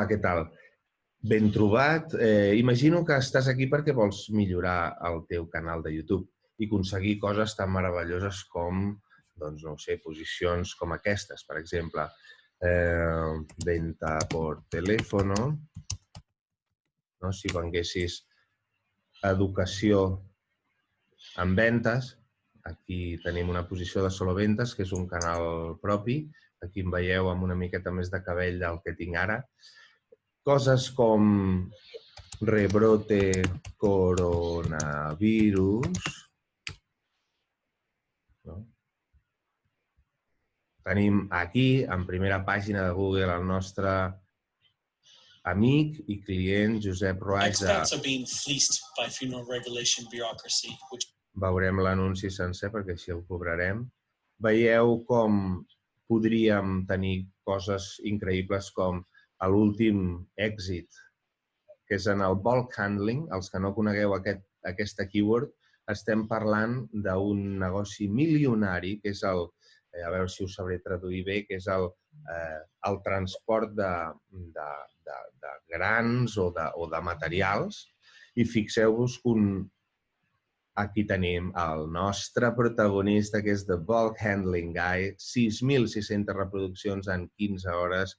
què tal? Ben trobat. Imagino que estàs aquí perquè vols millorar el teu canal de YouTube i aconseguir coses tan meravelloses com, doncs, no ho sé, posicions com aquestes, per exemple, venta por teléfono, no? Si venguessis educació en ventes, aquí tenim una posició de solo ventes, que és un canal propi. Aquí em veieu amb una miqueta més de cabell del que tinc ara. Coses com rebrote coronavirus. No? Tenim aquí, en primera pàgina de Google, el nostre amic i client Josep Roaja. Veurem l'anunci sencer perquè així el cobrarem. Veieu com podríem tenir coses increïbles com l'últim èxit, que és en el bulk handling. Els que no conegueu aquesta keyword, estem parlant d'un negoci milionari, que és el, a veure si ho sabré traduir bé, que és el transport de grans o de materials. I fixeu-vos que aquí tenim el nostre protagonista, que és The Bulk Handling Guy, 6.600 reproduccions en 15 hores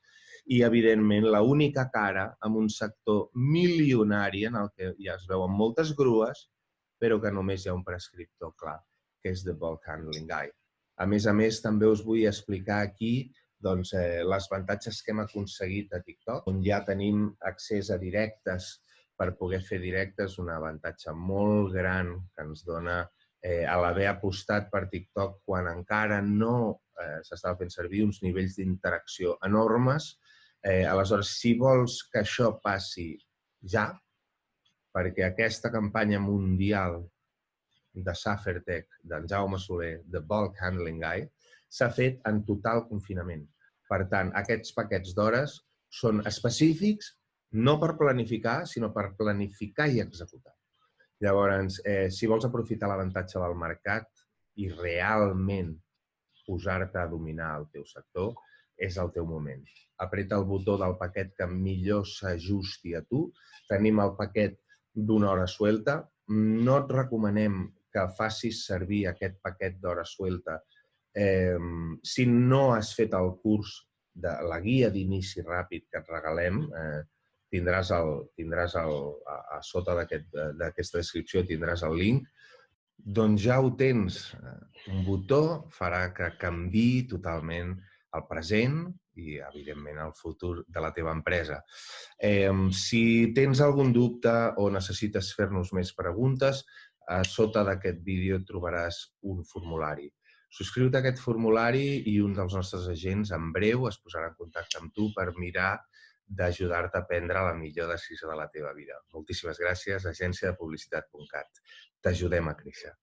i, evidentment, l'única cara amb un sector milionari en el que ja es veuen moltes grues, però que només hi ha un prescriptor clar, que és The Bulk Handling Guy. A més, també us vull explicar aquí les avantatges que hem aconseguit a TikTok, on ja tenim accés a directes per poder fer directes, un avantatge molt gran que ens dona a l'haver apostat per TikTok quan encara no s'estava fent servir uns nivells d'interacció enormes. Aleshores, si vols que això passi ja, perquè aquesta campanya mundial de Safertech, d'en Jaume Soler, de Bulk Handling Guy, s'ha fet en total confinament. Per tant, aquests paquets d'hores són específics no per planificar, sinó per planificar i executar. Llavors, si vols aprofitar l'avantatge del mercat i realment posar-te a dominar el teu sector, és el teu moment. Apreta el botó del paquet que millor s'ajusti a tu. Tenim el paquet d'una hora suelta. No et recomanem que facis servir aquest paquet d'hora suelta si no has fet el curs de la guia d'inici ràpid que et regalem. Tindràs a sota d'aquesta descripció tindràs el link. Doncs ja ho tens. Un botó farà que canviï totalment el present i, evidentment, el futur de la teva empresa. Si tens algun dubte o necessites fer-nos més preguntes, a sota d'aquest vídeo trobaràs un formulari. Subscriu-te a aquest formulari i un dels nostres agents en breu es posarà en contacte amb tu per mirar d'ajudar-te a prendre la millor decisió de la teva vida. Moltíssimes gràcies, agència de publicitat.cat. T'ajudem a créixer.